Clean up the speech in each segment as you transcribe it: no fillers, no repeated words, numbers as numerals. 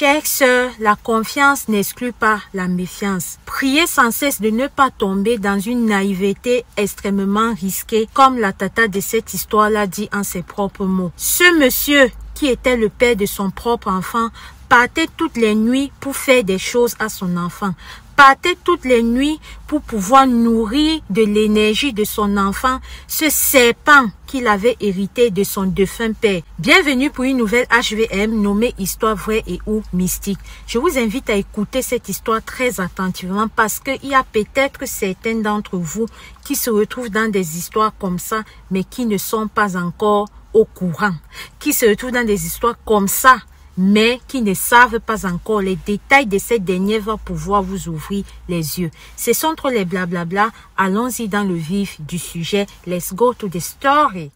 Chères sœurs, la confiance n'exclut pas la méfiance. Priez sans cesse de ne pas tomber dans une naïveté extrêmement risquée, comme la tata de cette histoire l'a dit en ses propres mots. Ce monsieur, qui était le père de son propre enfant, partait toutes les nuits pour faire des choses à son enfant. Partait toutes les nuits pour pouvoir nourrir de l'énergie de son enfant, ce serpent qu'il avait hérité de son défunt père. Bienvenue pour une nouvelle HVM nommée Histoire vraie et ou mystique. Je vous invite à écouter cette histoire très attentivement parce qu'il y a peut-être certains d'entre vous qui se retrouvent dans des histoires comme ça, mais qui ne sont pas encore au courant. Qui se retrouvent dans des histoires comme ça, mais qui ne savent pas encore les détails de cette dernière va pouvoir vous ouvrir les yeux. Ce sont trop les blablabla. Allons-y dans le vif du sujet. Let's go to the story.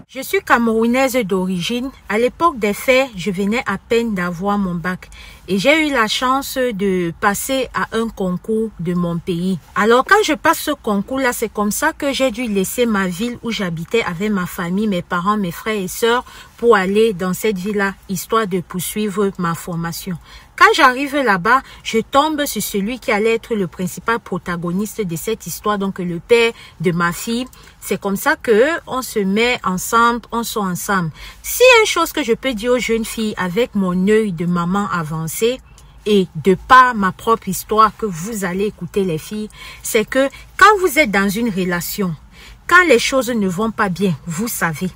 Je suis camerounaise d'origine. À l'époque des faits, je venais à peine d'avoir mon bac. Et j'ai eu la chance de passer à un concours de mon pays. Alors quand je passe ce concours-là, c'est comme ça que j'ai dû laisser ma ville où j'habitais avec ma famille, mes parents, mes frères et sœurs pour aller dans cette ville-là, histoire de poursuivre ma formation. Quand j'arrive là-bas, je tombe sur celui qui allait être le principal protagoniste de cette histoire, donc le père de ma fille. C'est comme ça que on se met ensemble, on sort ensemble. S'il y a une chose que je peux dire aux jeunes filles avec mon œil de maman avancée, et de par ma propre histoire que vous allez écouter les filles, c'est que quand vous êtes dans une relation, quand les choses ne vont pas bien, vous savez.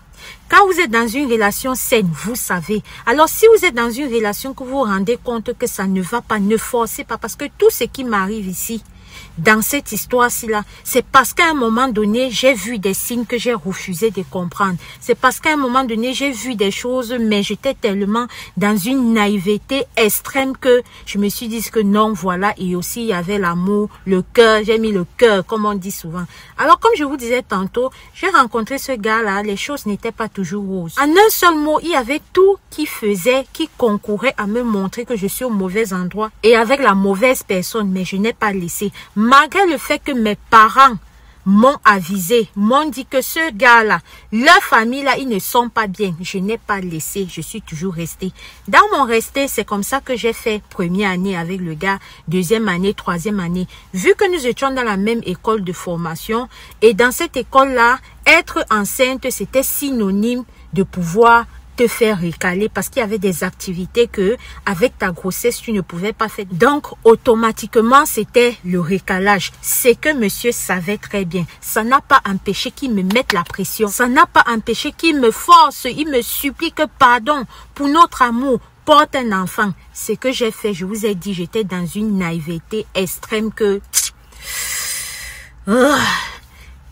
Quand vous êtes dans une relation saine, vous savez. Alors si vous êtes dans une relation que vous vous rendez compte que ça ne va pas, ne forcez pas. Parce que tout ce qui m'arrive ici, dans cette histoire-ci là, c'est parce qu'à un moment donné, j'ai vu des signes que j'ai refusé de comprendre. C'est parce qu'à un moment donné, j'ai vu des choses, mais j'étais tellement dans une naïveté extrême que je me suis dit que non, voilà. Et aussi, il y avait l'amour, le cœur. J'ai mis le cœur, comme on dit souvent. Alors, comme je vous disais tantôt, j'ai rencontré ce gars-là. Les choses n'étaient pas toujours roses. En un seul mot, il y avait tout qui faisait, qui concourait à me montrer que je suis au mauvais endroit et avec la mauvaise personne, mais je n'ai pas laissé. Malgré le fait que mes parents m'ont avisé, m'ont dit que ce gars-là, leur famille-là, ils ne sont pas bien. Je n'ai pas laissé, je suis toujours restée. Dans mon resté, c'est comme ça que j'ai fait première année avec le gars, deuxième année, troisième année. Vu que nous étions dans la même école de formation, et dans cette école-là, être enceinte, c'était synonyme de pouvoir te faire recaler parce qu'il y avait des activités que avec ta grossesse tu ne pouvais pas faire. Donc automatiquement c'était le recalage. C'est que monsieur savait très bien. Ça n'a pas empêché qu'il me mette la pression. Ça n'a pas empêché qu'il me force. Il me supplie que pardon pour notre amour. Porte un enfant. Ce que j'ai fait, je vous ai dit, j'étais dans une naïveté extrême que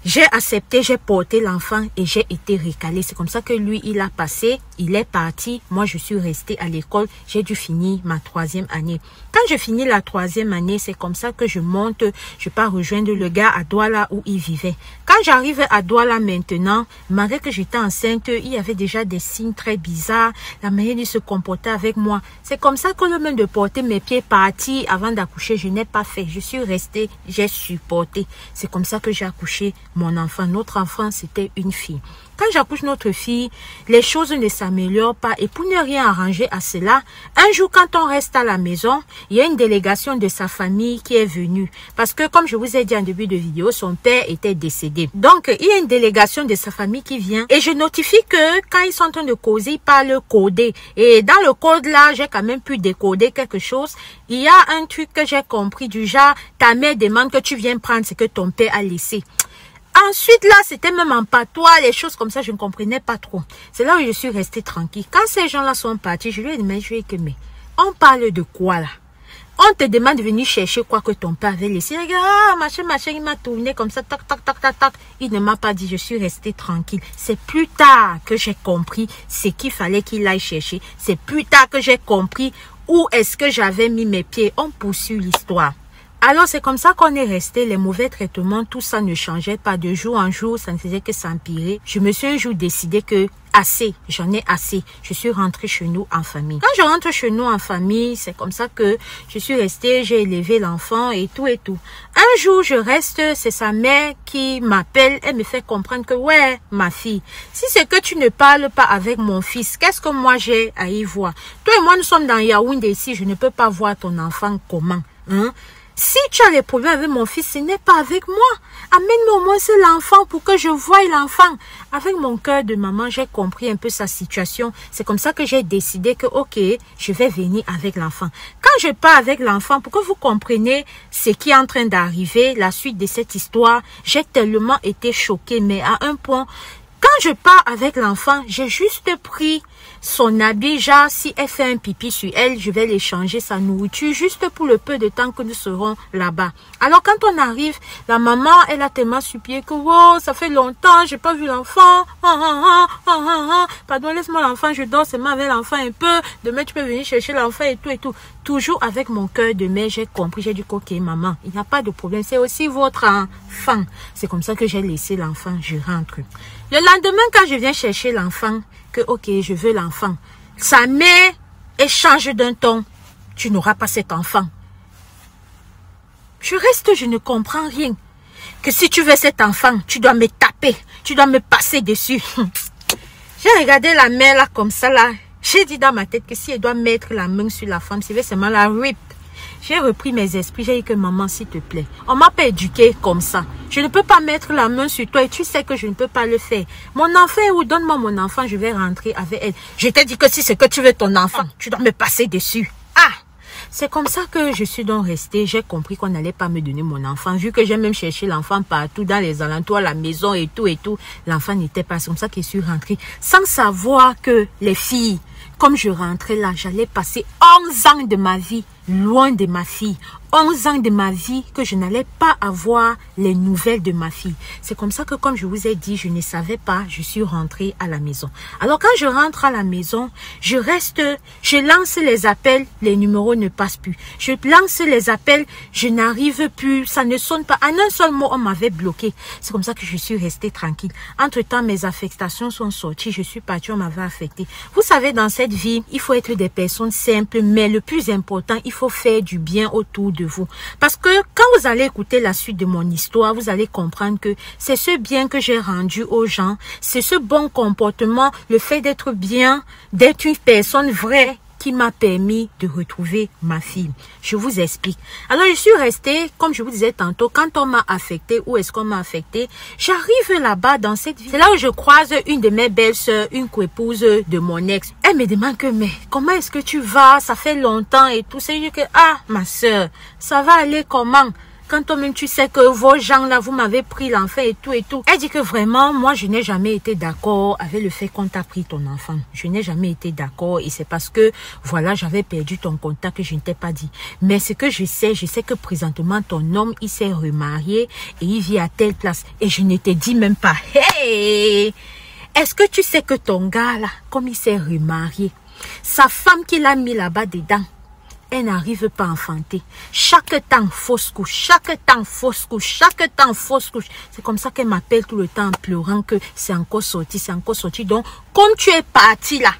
j'ai accepté, j'ai porté l'enfant et j'ai été recalée. C'est comme ça que lui, il a passé, il est parti. Moi, je suis restée à l'école. J'ai dû finir ma troisième année. Quand je finis la troisième année, c'est comme ça que je monte, je pars rejoindre le gars à Douala où il vivait. Quand j'arrive à Douala maintenant, malgré que j'étais enceinte, il y avait déjà des signes très bizarres. La manière de se comporter avec moi. C'est comme ça que le même de porter mes pieds partis avant d'accoucher, je n'ai pas fait. Je suis restée, j'ai supporté. C'est comme ça que j'ai accouché mon enfant. Notre enfant, c'était une fille. Quand j'accouche notre fille, les choses ne s'améliorent pas. Et pour ne rien arranger à cela, un jour, quand on reste à la maison, il y a une délégation de sa famille qui est venue. Parce que, comme je vous ai dit en début de vidéo, son père était décédé. Donc, il y a une délégation de sa famille qui vient. Et je notifie que quand ils sont en train de causer, ils parlent codé. Et dans le code là, j'ai quand même pu décoder quelque chose. Il y a un truc que j'ai compris du genre, ta mère demande que tu viennes prendre ce que ton père a laissé. Ensuite, là, c'était même en patois, les choses comme ça, je ne comprenais pas trop. C'est là où je suis restée tranquille. Quand ces gens-là sont partis, je lui ai dit, mais je lui ai dit, mais on parle de quoi là? On te demande de venir chercher quoi que ton père avait laissé. Ah, machin, il m'a tourné comme ça, tac, tac, tac, tac, tac. Il ne m'a pas dit, je suis restée tranquille. C'est plus tard que j'ai compris ce qu'il fallait qu'il aille chercher. C'est plus tard que j'ai compris où est-ce que j'avais mis mes pieds. On poursuit l'histoire. Alors, c'est comme ça qu'on est resté. Les mauvais traitements, tout ça ne changeait pas de jour en jour. Ça ne faisait que s'empirer. Je me suis un jour décidé que assez, j'en ai assez. Je suis rentrée chez nous en famille. Quand je rentre chez nous en famille, c'est comme ça que je suis restée, j'ai élevé l'enfant et tout et tout. Un jour, je reste, c'est sa mère qui m'appelle, elle me fait comprendre que ouais, ma fille, si c'est que tu ne parles pas avec mon fils, qu'est-ce que moi j'ai à y voir? Toi et moi, nous sommes dans Yaoundé ici, je ne peux pas voir ton enfant comment, hein? Si tu as des problèmes avec mon fils, ce n'est pas avec moi. Amène-moi au moins l'enfant pour que je voie l'enfant. Avec mon cœur de maman, j'ai compris un peu sa situation. C'est comme ça que j'ai décidé que, ok, je vais venir avec l'enfant. Quand je pars avec l'enfant, pour que vous compreniez ce qui est en train d'arriver, la suite de cette histoire, j'ai tellement été choquée, mais à un point, quand je pars avec l'enfant, j'ai juste pris son habit, genre si elle fait un pipi sur elle, je vais lui changer sa nourriture juste pour le peu de temps que nous serons là-bas. Alors quand on arrive, la maman, elle a tellement supplié que oh, ça fait longtemps, j'ai pas vu l'enfant. Pardon, laisse-moi l'enfant, je dors seulement avec l'enfant un peu. Demain tu peux venir chercher l'enfant et tout et tout. Toujours avec mon cœur de mère, j'ai compris, j'ai dit ok maman, il n'y a pas de problème, c'est aussi votre enfant. C'est comme ça que j'ai laissé l'enfant, je rentre. Le lendemain, quand je viens chercher l'enfant, que ok, je veux l'enfant, sa mère échange d'un ton, tu n'auras pas cet enfant. Je reste, je ne comprends rien. Que si tu veux cet enfant, tu dois me taper, tu dois me passer dessus. J'ai regardé la mère là comme ça là. J'ai dit dans ma tête que si elle doit mettre la main sur la femme, c'est seulement la rip. J'ai repris mes esprits, j'ai dit que maman, s'il te plaît, on m'a pas éduqué comme ça. Je ne peux pas mettre la main sur toi et tu sais que je ne peux pas le faire. Mon enfant est où? Donne-moi mon enfant, je vais rentrer avec elle. Je t'ai dit que si c'est que tu veux ton enfant, tu dois me passer dessus. Ah! C'est comme ça que je suis donc restée. J'ai compris qu'on n'allait pas me donner mon enfant. Vu que j'ai même cherché l'enfant partout, dans les alentours, à la maison et tout. L'enfant n'était pas. C'est comme ça que je suis rentrée. Sans savoir que les filles, comme je rentrais là, j'allais passer 11 ans de ma vie loin de ma fille. 11 ans de ma vie que je n'allais pas avoir les nouvelles de ma fille. C'est comme ça que, comme je vous ai dit, je ne savais pas, je suis rentrée à la maison. Alors quand je rentre à la maison, je reste, je lance les appels, les numéros ne passent plus. Je lance les appels, je n'arrive plus, ça ne sonne pas. En un seul mot, on m'avait bloqué. C'est comme ça que je suis restée tranquille. Entre-temps, mes affectations sont sorties, je suis partie, on m'avait affectée. Vous savez, dans cette vie, il faut être des personnes simples, mais le plus important, il faut faire du bien autour de vous. Parce que quand vous allez écouter la suite de mon histoire, vous allez comprendre que c'est ce bien que j'ai rendu aux gens, c'est ce bon comportement, le fait d'être bien, d'être une personne vraie qui m'a permis de retrouver ma fille. Je vous explique. Alors, je suis restée, comme je vous disais tantôt, quand on m'a affecté, où est-ce qu'on m'a affecté, j'arrive là-bas dans cette ville. C'est là où je croise une de mes belles-sœurs, une coépouse de mon ex. Elle me demande que, mais comment est-ce que tu vas? Ça fait longtemps et tout. C'est juste que, ah, ma sœur, ça va aller comment? Quand toi-même tu sais que vos gens là, vous m'avez pris l'enfant et tout et tout. Elle dit que vraiment, moi je n'ai jamais été d'accord avec le fait qu'on t'a pris ton enfant. Je n'ai jamais été d'accord et c'est parce que, voilà, j'avais perdu ton contact que je ne t'ai pas dit. Mais ce que je sais que présentement ton homme, il s'est remarié et il vit à telle place. Et je ne te dis même pas, hey! Est-ce que tu sais que ton gars là, comme il s'est remarié, sa femme qu'il a mis là-bas dedans, elle n'arrive pas à enfanter. Chaque temps, fausse couche. Chaque temps, fausse couche. Chaque temps, fausse couche. C'est comme ça qu'elle m'appelle tout le temps en pleurant que c'est encore sorti, c'est encore sorti. Donc, comme tu es parti là,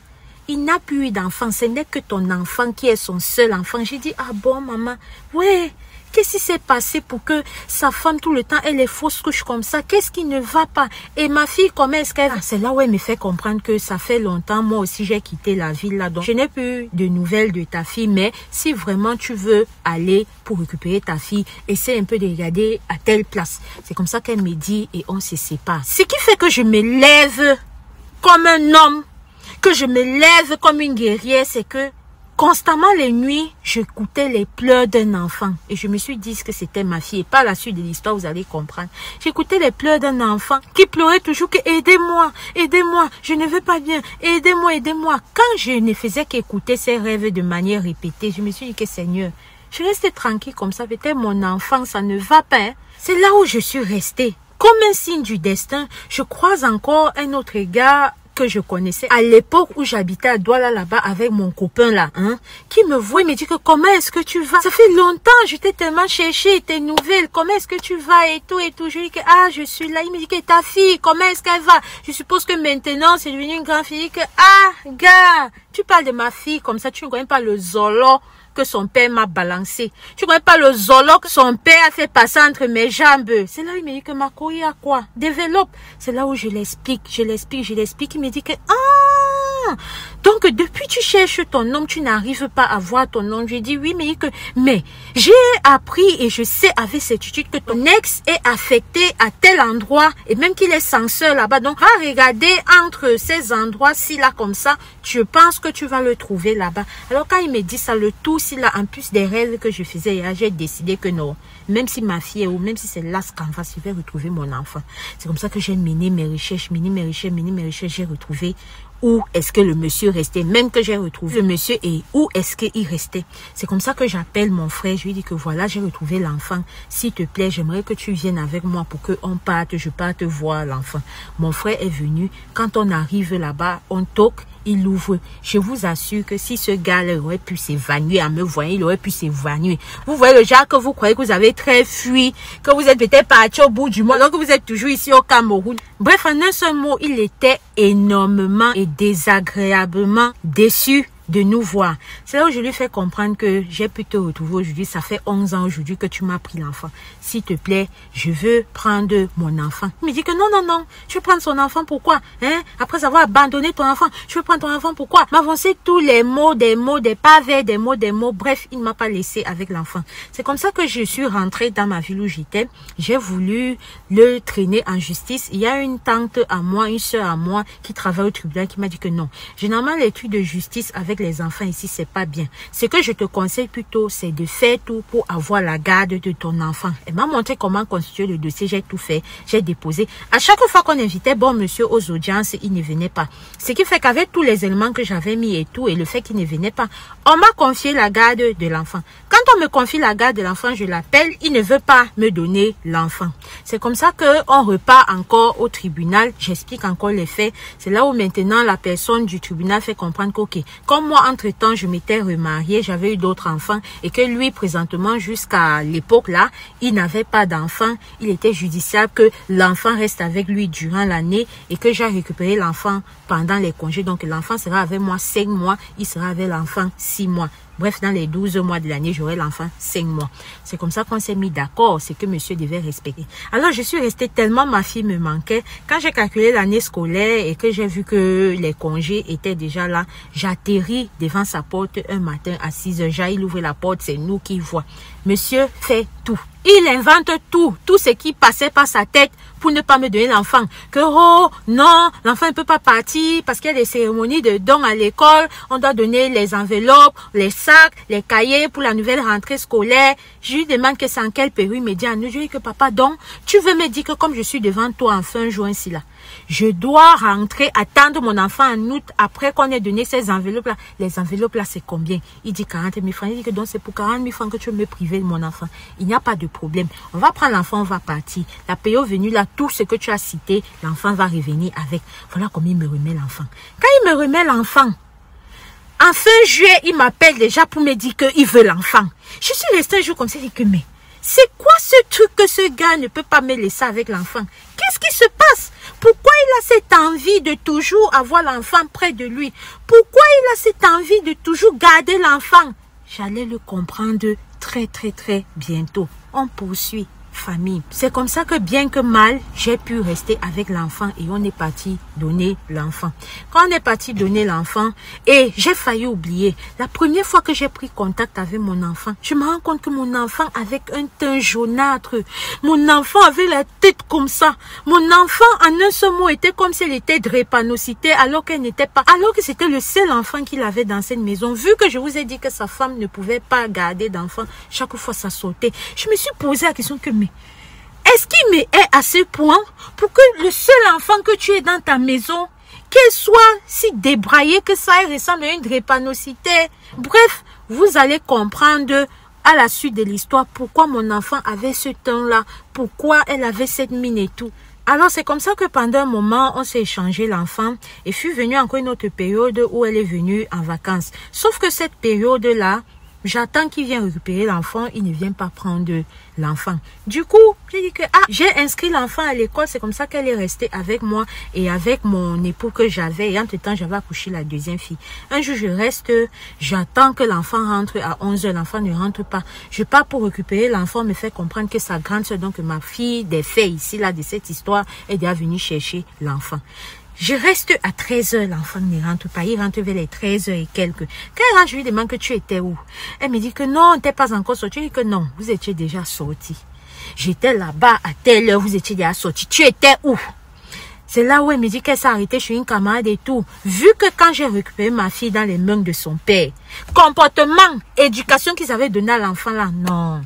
il n'a plus eu d'enfant. Ce n'est que ton enfant qui est son seul enfant. J'ai dit, ah bon, maman, ouais. Qu'est-ce qui s'est passé pour que sa femme tout le temps, elle est fausse couche comme ça? Qu'est-ce qui ne va pas? Et ma fille, comment est-ce qu'elle va? C'est là où elle me fait comprendre que ça fait longtemps, moi aussi j'ai quitté la ville là. Donc je n'ai plus de nouvelles de ta fille. Mais si vraiment tu veux aller pour récupérer ta fille, essaie un peu de regarder à telle place. C'est comme ça qu'elle me dit et on se sépare. Ce qui fait que je me lève comme un homme, que je me lève comme une guerrière, c'est que constamment les nuits, j'écoutais les pleurs d'un enfant. Et je me suis dit que c'était ma fille. Et par la suite de l'histoire, vous allez comprendre. J'écoutais les pleurs d'un enfant qui pleurait toujours que aidez-moi, aidez-moi, je ne veux pas bien, aidez-moi, aidez-moi. Quand je ne faisais qu'écouter ces rêves de manière répétée, je me suis dit que Seigneur, je restais tranquille comme ça. Peut-être mon enfant, ça ne va pas. Hein? C'est là où je suis restée. Comme un signe du destin, je croise encore un autre gars que je connaissais à l'époque où j'habitais à Douala là-bas avec mon copain là, qui me voit et me dit que comment est-ce que tu vas? Ça fait longtemps, je t'ai tellement cherché tes nouvelles, comment est-ce que tu vas et tout et tout. Je lui dis que je suis là. Il me dit que ta fille, comment est-ce qu'elle va? Je suppose que maintenant c'est devenu une grande fille. Que gars, tu parles de ma fille comme ça, tu ne connais pas le zolo que son père m'a balancé. Tu ne connais pas le zolo que son père a fait passer entre mes jambes. C'est là où il me dit que ma couille a quoi? Développe. C'est là où je l'explique. Il me dit que donc depuis tu cherches ton homme, tu n'arrives pas à voir ton homme. Je dis oui, mais j'ai appris et je sais avec certitude que ton ex est affecté à tel endroit et même qu'il est censeur là-bas. Donc va regarder entre ces endroits-ci là comme ça, je pense que tu vas le trouver là-bas. Alors quand il me dit ça, le tout, s'il a en plus des rêves que je faisais, j'ai décidé que non, même si ma fille est où, même si c'est là ce canvas, je vais retrouver mon enfant. C'est comme ça que j'ai mené mes recherches, j'ai retrouvé où est-ce que le monsieur restait, même que j'ai retrouvé le monsieur et où est-ce qu'il restait. C'est comme ça que j'appelle mon frère, je lui dis que voilà, j'ai retrouvé l'enfant. S'il te plaît, j'aimerais que tu viennes avec moi pour qu'on parte, je parte voir l'enfant. Mon frère est venu. Quand on arrive là-bas, on toque, il ouvre. Je vous assure que si ce gars-là aurait pu s'évanouir en me voyant, il aurait pu s'évanouir. Vous voyez le genre que vous croyez que vous avez très fui, que vous êtes peut-être parti au bout du monde, donc que vous êtes toujours ici au Cameroun. Bref, en un seul mot, il était énormément et désagréablement déçu de nous voir. C'est là où je lui fais comprendre que j'ai pu te retrouver aujourd'hui. Ça fait 11 ans aujourd'hui que tu m'as pris l'enfant. S'il te plaît, je veux prendre mon enfant. Il me dit que non, tu veux prendre son enfant, pourquoi? Après avoir abandonné ton enfant, tu veux prendre ton enfant, pourquoi? M'avancer tous les mots, des pavés, des mots. Bref, il ne m'a pas laissé avec l'enfant. C'est comme ça que je suis rentrée dans ma ville où j'étais. J'ai voulu le traîner en justice. Il y a une tante à moi, une soeur à moi qui travaille au tribunal qui m'a dit que non. Généralement, les trucs de justice avec les enfants ici, c'est pas bien. Ce que je te conseille plutôt, c'est de faire tout pour avoir la garde de ton enfant. Elle m'a montré comment constituer le dossier. J'ai tout fait. J'ai déposé. À chaque fois qu'on invitait bon monsieur aux audiences, il ne venait pas. Ce qui fait qu'avec tous les éléments que j'avais mis et tout, et le fait qu'il ne venait pas, on m'a confié la garde de l'enfant. Quand on me confie la garde de l'enfant, je l'appelle, il ne veut pas me donner l'enfant. C'est comme ça qu'on repart encore au tribunal. J'explique encore les faits. C'est là où maintenant la personne du tribunal fait comprendre que, ok, comme moi, entre-temps, je m'étais remariée, j'avais eu d'autres enfants et que lui, présentement, jusqu'à l'époque là, il n'avait pas d'enfant. Il était judiciable que l'enfant reste avec lui durant l'année et que j'ai récupéré l'enfant pendant les congés. Donc, l'enfant sera avec moi 5 mois, il sera avec l'enfant 6 mois. Bref, dans les 12 mois de l'année, j'aurai l'enfant 5 mois. C'est comme ça qu'on s'est mis d'accord. C'est que monsieur devait respecter. Alors, je suis restée tellement ma fille me manquait. Quand j'ai calculé l'année scolaire et que j'ai vu que les congés étaient déjà là, j'atterris devant sa porte un matin à 6 heures. Il ouvre la porte, c'est nous qui voit. Monsieur fait tout. Il invente tout ce qui passait par sa tête pour ne pas me donner l'enfant. Que oh non, l'enfant ne peut pas partir parce qu'il y a des cérémonies de dons à l'école. On doit donner les enveloppes, les sacs, les cahiers pour la nouvelle rentrée scolaire. Je lui demande que c'est en quelle période. Il me dit, je lui dis que papa, donc, tu veux me dire que comme je suis devant toi en fin juin, si là, je dois rentrer, attendre mon enfant en août après qu'on ait donné ces enveloppes-là. Les enveloppes-là, c'est combien? Il dit 40 000 francs. Il dit que donc c'est pour 40 000 francs que tu veux me priver de mon enfant. Il n'y a pas de problème. On va prendre l'enfant, on va partir. La période venue là, tout ce que tu as cité, l'enfant va revenir avec. Voilà comment il me remet l'enfant. Quand il me remet l'enfant, en fin juillet, il m'appelle déjà pour me dire qu'il veut l'enfant. Je suis restée un jour comme ça, je dis que mais c'est quoi ce truc que ce gars ne peut pas me laisser avec l'enfant? Qu'est-ce qui se passe? Pourquoi il a cette envie de toujours avoir l'enfant près de lui? Pourquoi il a cette envie de toujours garder l'enfant? J'allais le comprendre très bientôt. On poursuit. Famille. C'est comme ça que bien que mal, j'ai pu rester avec l'enfant et on est parti donner l'enfant. Quand on est parti donner l'enfant, et j'ai failli oublier, la première fois que j'ai pris contact avec mon enfant, je me rends compte que mon enfant avait un teint jaunâtre. Mon enfant avait la tête comme ça. Mon enfant, en un seul mot, était comme s'il était drépanocyté alors qu'elle n'était pas. Alors que c'était le seul enfant qu'il avait dans cette maison. Vu que je vous ai dit que sa femme ne pouvait pas garder d'enfant, chaque fois ça sautait. Je me suis posé la question que mais est-ce qu'il me hait à ce point pour que le seul enfant que tu aies dans ta maison, qu'elle soit si débraillée que ça ressemble à une drépanocyté? Bref, vous allez comprendre à la suite de l'histoire pourquoi mon enfant avait ce teint-là, pourquoi elle avait cette mine et tout. Alors, c'est comme ça que pendant un moment, on s'est échangé l'enfant et fut venue encore une autre période où elle est venue en vacances. Sauf que cette période-là, j'attends qu'il vienne récupérer l'enfant, il ne vient pas prendre l'enfant. Du coup, j'ai dit que j'ai inscrit l'enfant à l'école, c'est comme ça qu'elle est restée avec moi et avec mon époux que j'avais. Et entre-temps, j'avais accouché la deuxième fille. Un jour, je reste, j'attends que l'enfant rentre à 11h, l'enfant ne rentre pas. Je pars pour récupérer l'enfant, me fait comprendre que sa grande soeur, donc ma fille des faits ici, là, de cette histoire, est déjà venue chercher l'enfant. Je reste à 13h, l'enfant ne rentre pas, il rentre vers les 13h et quelques. Quand il rentre, je lui demande que tu étais où? Elle me dit que non, on n'était pas encore sorti. Je dis que non, vous étiez déjà sorti. J'étais là-bas à telle heure, vous étiez déjà sorti. Tu étais où? C'est là où elle me dit qu'elle s'est arrêtée chez une camarade et tout. Vu que quand j'ai récupéré ma fille dans les mains de son père, comportement, éducation qu'ils avaient donné à l'enfant là, non.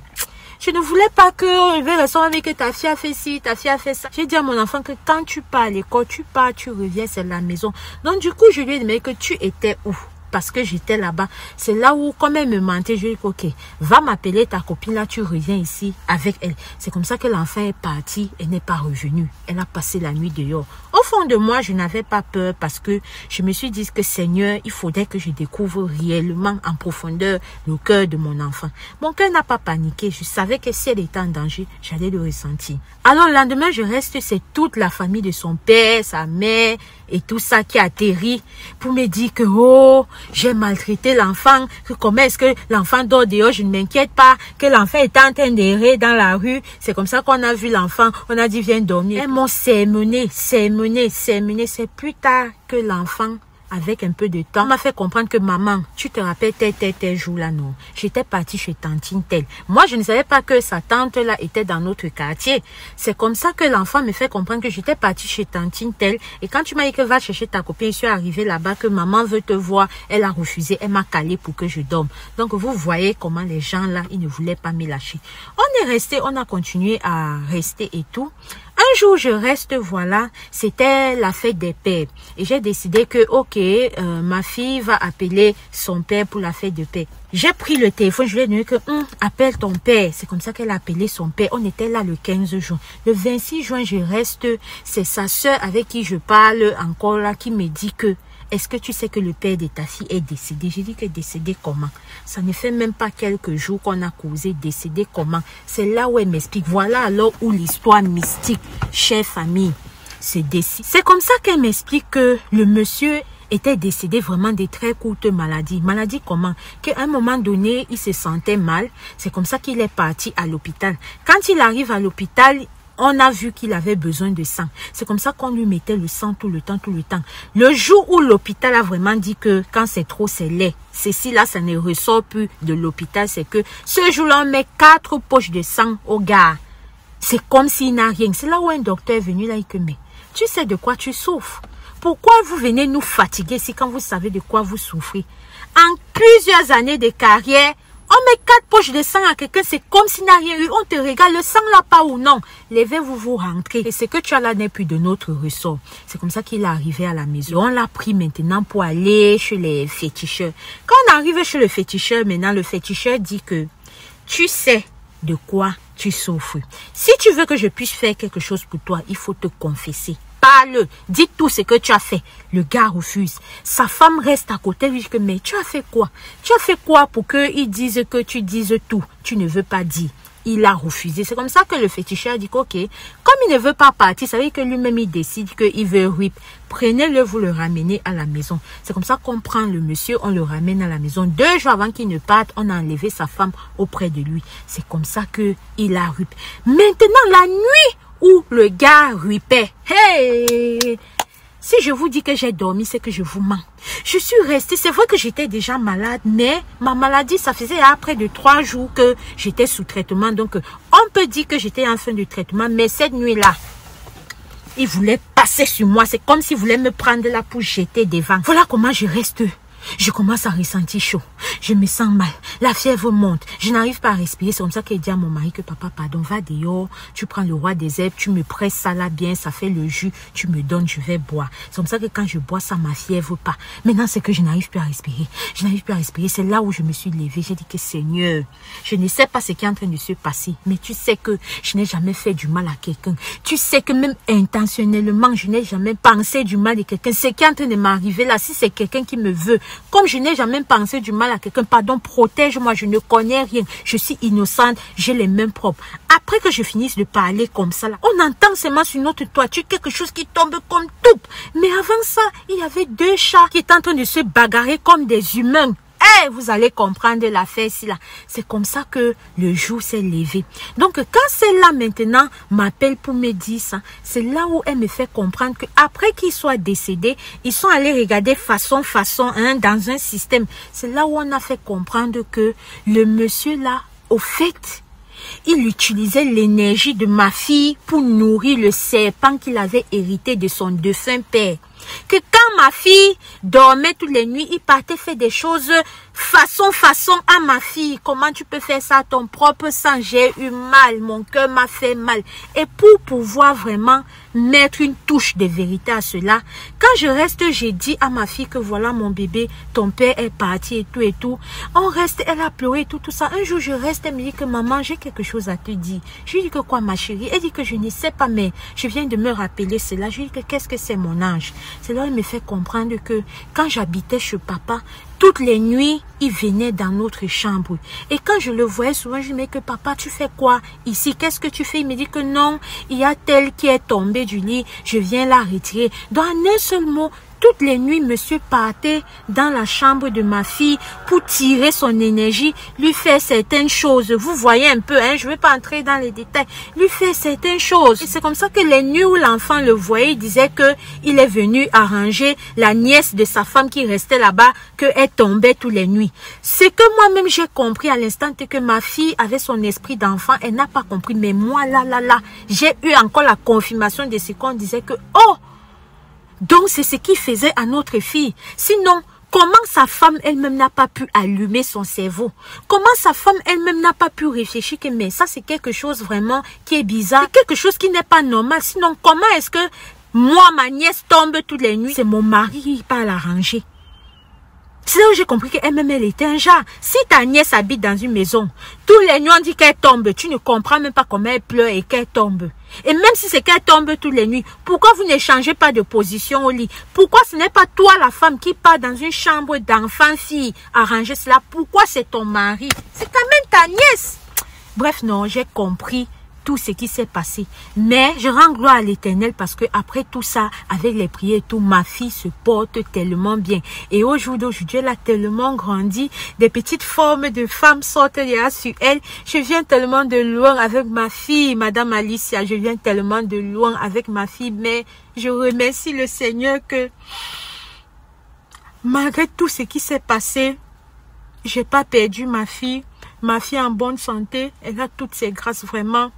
Je ne voulais pas que je vais rester que ta fille a fait ci, ta fille a fait ça. J'ai dit à mon enfant que quand tu pars à l'école, tu pars, tu reviens, c'est la maison. Donc du coup, je lui ai demandé que tu étais où? Parce que j'étais là-bas. C'est là où, comme elle me mentait, je lui ai dit, ok, va m'appeler ta copine, là, tu reviens ici avec elle. C'est comme ça que l'enfant est parti, elle n'est pas revenue. Elle a passé la nuit dehors. Au fond de moi, je n'avais pas peur parce que je me suis dit que Seigneur, il faudrait que je découvre réellement en profondeur le cœur de mon enfant. Mon cœur n'a pas paniqué. Je savais que si elle était en danger, j'allais le ressentir. Alors, le lendemain, je reste, c'est toute la famille de son père, sa mère et tout ça qui atterrit pour me dire que, oh, j'ai maltraité l'enfant, que comment est-ce que l'enfant dort dehors, je ne m'inquiète pas, que l'enfant est en train d'errer dans la rue. C'est comme ça qu'on a vu l'enfant, on a dit viens dormir. Elles m'ont sermonné. C'est plus tard que l'enfant, avec un peu de temps, m'a fait comprendre que maman, tu te rappelles tel jour là, non. J'étais partie chez tantine telle. Moi, je ne savais pas que sa tante là était dans notre quartier. C'est comme ça que l'enfant me fait comprendre que j'étais partie chez tantine telle. Et quand tu m'as dit que va chercher ta copine, je suis arrivée là-bas, que maman veut te voir, elle a refusé, elle m'a calé pour que je dorme. Donc, vous voyez comment les gens là, ils ne voulaient pas me lâcher. On est resté, on a continué à rester et tout. Un jour, je reste, voilà, c'était la fête des pères. Et j'ai décidé que, ok, ma fille va appeler son père pour la fête de père. J'ai pris le téléphone, je lui ai dit que, appelle ton père. C'est comme ça qu'elle a appelé son père. On était là le 15 juin. Le 26 juin, je reste, c'est sa soeur avec qui je parle encore là, qui me dit que, est-ce que tu sais que le père de ta fille est décédé? J'ai dit que décédé comment? Ça ne fait même pas quelques jours qu'on a causé. Décédé comment? C'est là où elle m'explique. Voilà alors où l'histoire mystique, chère famille, se décide. C'est comme ça qu'elle m'explique que le monsieur était décédé vraiment de très courtes maladies. Maladie comment? Qu'à un moment donné, il se sentait mal. C'est comme ça qu'il est parti à l'hôpital. Quand il arrive à l'hôpital, on a vu qu'il avait besoin de sang. C'est comme ça qu'on lui mettait le sang tout le temps. Le jour où l'hôpital a vraiment dit que quand c'est trop, c'est laid. Ceci là, ça ne ressort plus de l'hôpital. C'est que ce jour-là, on met 4 poches de sang au gars. C'est comme s'il n'a rien. C'est là où un docteur est venu là et que, mais tu sais de quoi tu souffres? Pourquoi vous venez nous fatiguer si quand vous savez de quoi vous souffrez? En plusieurs années de carrière, on met 4 poches de sang à quelqu'un, c'est comme s'il n'a rien eu. On te regarde, le sang là pas ou non. Levez-vous, vous rentrez. Et ce que tu as là n'est plus de notre ressort. C'est comme ça qu'il est arrivé à la maison. On l'a pris maintenant pour aller chez les féticheurs. Quand on arrive chez le féticheur, maintenant, le féticheur dit que tu sais de quoi tu souffres. Si tu veux que je puisse faire quelque chose pour toi, il faut te confesser. Parle, dis tout ce que tu as fait. Le gars refuse. Sa femme reste à côté, lui dit que mais tu as fait quoi? Tu as fait quoi pour qu'ils disent que tu dises tout? Tu ne veux pas dire. Il a refusé. C'est comme ça que le féticheur dit que, ok, comme il ne veut pas partir, ça veut dire que lui-même il décide qu'il veut rip. Prenez-le, vous le ramenez à la maison. C'est comme ça qu'on prend le monsieur, on le ramène à la maison. 2 jours avant qu'il ne parte, on a enlevé sa femme auprès de lui. C'est comme ça qu'il a rip. Maintenant, la nuit où le gars ripait, hey! Si je vous dis que j'ai dormi, c'est que je vous mens. Je suis restée, c'est vrai que j'étais déjà malade, mais ma maladie, ça faisait après de 3 jours que j'étais sous traitement. Donc, on peut dire que j'étais en fin de traitement, mais cette nuit-là, il voulait passer sur moi. C'est comme s'il voulait me prendre là pour jeter devant. Voilà comment je reste. Je commence à ressentir chaud. Je me sens mal. La fièvre monte. Je n'arrive pas à respirer. C'est comme ça qu'elle dit à mon mari que papa, pardon, va dehors. Tu prends le roi des herbes, tu me presses ça là bien, ça fait le jus. Tu me donnes, je vais boire. C'est comme ça que quand je bois ça, ma fièvre pas. Maintenant, c'est que je n'arrive plus à respirer. Je n'arrive plus à respirer. C'est là où je me suis levée. J'ai dit que Seigneur, je ne sais pas ce qui est en train de se passer, mais tu sais que je n'ai jamais fait du mal à quelqu'un. Tu sais que même intentionnellement, je n'ai jamais pensé du mal à quelqu'un. Ce qui est en train de m'arriver là, si c'est quelqu'un qui me veut, comme je n'ai jamais pensé du mal à quelqu'un, pardon, protège-moi, je ne connais rien. Je suis innocente, j'ai les mains propres. Après que je finisse de parler comme ça là, on entend seulement sur notre toiture quelque chose qui tombe comme tout. Mais avant ça, il y avait 2 chats qui étaient en train de se bagarrer comme des humains. Eh, vous allez comprendre l'affaire ici là. C'est comme ça que le jour s'est levé. Donc quand celle-là maintenant m'appelle pour me dire ça, c'est là où elle me fait comprendre que après qu'il soit décédé, ils sont allés regarder façon hein, dans un système. C'est là où on a fait comprendre que le monsieur là, au fait, il utilisait l'énergie de ma fille pour nourrir le serpent qu'il avait hérité de son défunt père. Que quand ma fille dormait toutes les nuits, il partait faire des choses façon à ma fille. Comment tu peux faire ça à ton propre sang? J'ai eu mal, mon cœur m'a fait mal. Et pour pouvoir vraiment mettre une touche de vérité à cela, quand je reste, j'ai dit à ma fille que voilà mon bébé, ton père est parti et tout. On reste, elle a pleuré et tout ça. Un jour je reste, elle me dit que maman, j'ai quelque chose à te dire. Je lui dis que quoi ma chérie? Elle dit que je ne sais pas, mais je viens de me rappeler cela. Je lui dis que qu'est-ce que c'est mon ange? C'est là elle me fait comprendre que quand j'habitais chez papa, toutes les nuits, il venait dans notre chambre. Et quand je le voyais souvent, je lui dis, mais que papa, tu fais quoi ici? Qu'est-ce que tu fais? Il me dit que non, il y a tel qui est tombé du lit, je viens la retirer. Dans un seul mot, toutes les nuits, monsieur partait dans la chambre de ma fille pour tirer son énergie, lui faire certaines choses. Vous voyez un peu, hein, je ne vais pas entrer dans les détails. Lui faire certaines choses. Et c'est comme ça que les nuits où l'enfant le voyait, il disait que il est venu arranger la nièce de sa femme qui restait là-bas, qu'elle tombait toutes les nuits. Ce que moi-même j'ai compris à l'instant, c'est que ma fille avait son esprit d'enfant, elle n'a pas compris. Mais moi, là, j'ai eu encore la confirmation de ce qu'on disait que, oh, donc c'est ce qu'il faisait à notre fille. Sinon, comment sa femme elle-même n'a pas pu allumer son cerveau? Comment sa femme elle-même n'a pas pu réfléchir que mais ça c'est quelque chose vraiment qui est bizarre, c'est quelque chose qui n'est pas normal. Sinon, comment est-ce que moi, ma nièce tombe toutes les nuits? C'est mon mari qui part l'arranger. C'est là où j'ai compris qu'elle-même, elle était un genre. Si ta nièce habite dans une maison, tous les nuits on dit qu'elle tombe, tu ne comprends même pas comment elle pleure et qu'elle tombe. Et même si c'est qu'elle tombe toutes les nuits, pourquoi vous ne changez pas de position au lit? Pourquoi ce n'est pas toi la femme qui part dans une chambre d'enfant-fille arranger cela? Pourquoi c'est ton mari? C'est quand même ta nièce. Bref, non, j'ai compris tout ce qui s'est passé. Mais je rends gloire à l'Éternel parce que après tout ça, avec les prières et tout, ma fille se porte tellement bien. Et au jour d'aujourd'hui, elle a tellement grandi. Des petites formes de femmes sortent là sur elle. Je viens tellement de loin avec ma fille, Madame Alicia. Je viens tellement de loin avec ma fille. Mais je remercie le Seigneur que malgré tout ce qui s'est passé, j'ai pas perdu ma fille. Ma fille est en bonne santé. Elle a toutes ses grâces vraiment.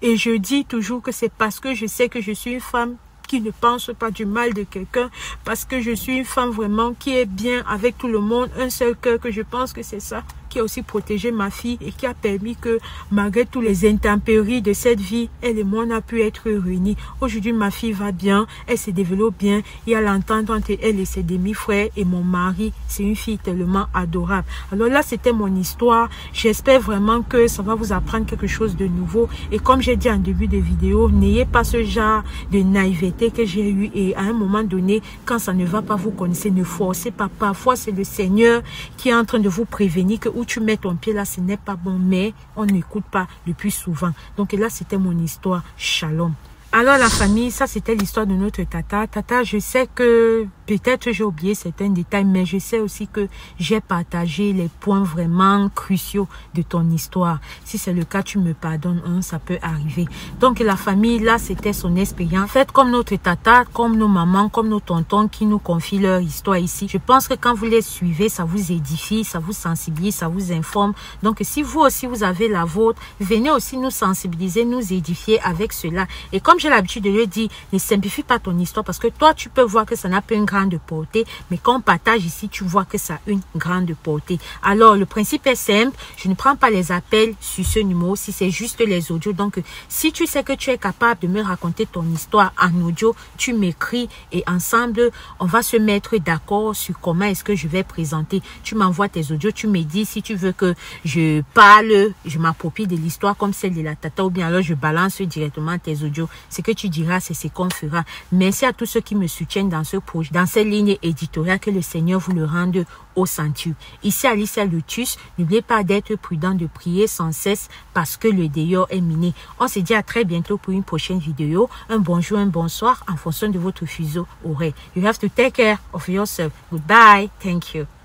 Et je dis toujours que c'est parce que je sais que je suis une femme qui ne pense pas du mal de quelqu'un, parce que je suis une femme vraiment qui est bien avec tout le monde, un seul cœur, que je pense que c'est ça qui a aussi protégé ma fille et qui a permis que malgré tous les intempéries de cette vie, elle et moi on a pu être réunis. Aujourd'hui, ma fille va bien, elle se développe bien, il y a l'entente entre elle et ses demi-frères et mon mari, c'est une fille tellement adorable. Alors là, c'était mon histoire. J'espère vraiment que ça va vous apprendre quelque chose de nouveau. Et comme j'ai dit en début de vidéo, n'ayez pas ce genre de naïveté que j'ai eu et à un moment donné, quand ça ne va pas, vous connaissez, ne forcez pas. Parfois, c'est le Seigneur qui est en train de vous prévenir que où tu mets ton pied là, ce n'est pas bon, mais on n'écoute pas le plus souvent. Donc là, c'était mon histoire. Shalom. Alors la famille, ça c'était l'histoire de notre tata. Tata, je sais que peut-être j'ai oublié certains détails, mais je sais aussi que j'ai partagé les points vraiment cruciaux de ton histoire. Si c'est le cas, tu me pardonnes, hein, ça peut arriver. Donc la famille, là, c'était son expérience. Faites comme notre tata, comme nos mamans, comme nos tontons qui nous confient leur histoire ici. Je pense que quand vous les suivez, ça vous édifie, ça vous sensibilise, ça vous informe. Donc si vous aussi, vous avez la vôtre, venez aussi nous sensibiliser, nous édifier avec cela. Et comme j'ai l'habitude de le dire, ne simplifie pas ton histoire parce que toi, tu peux voir que ça n'a pas un grand grande portée, mais quand on partage ici, tu vois que ça a une grande portée. Alors, le principe est simple. Je ne prends pas les appels sur ce numéro si c'est juste les audios. Donc, si tu sais que tu es capable de me raconter ton histoire en audio, tu m'écris et ensemble, on va se mettre d'accord sur comment est-ce que je vais présenter. Tu m'envoies tes audios, tu me dis si tu veux que je parle, je m'approprie de l'histoire comme celle de la tata, ou bien alors je balance directement tes audios. Ce que tu diras, c'est ce qu'on fera. Merci à tous ceux qui me soutiennent dans ce projet, dans cette ligne éditoriale, que le Seigneur vous le rende au centuple. Ici Alicia Lotus, n'oubliez pas d'être prudent, de prier sans cesse parce que le dehors est miné. On se dit à très bientôt pour une prochaine vidéo. Un bonjour, un bonsoir en fonction de votre fuseau horaire. You have to take care of yourself. Goodbye. Thank you.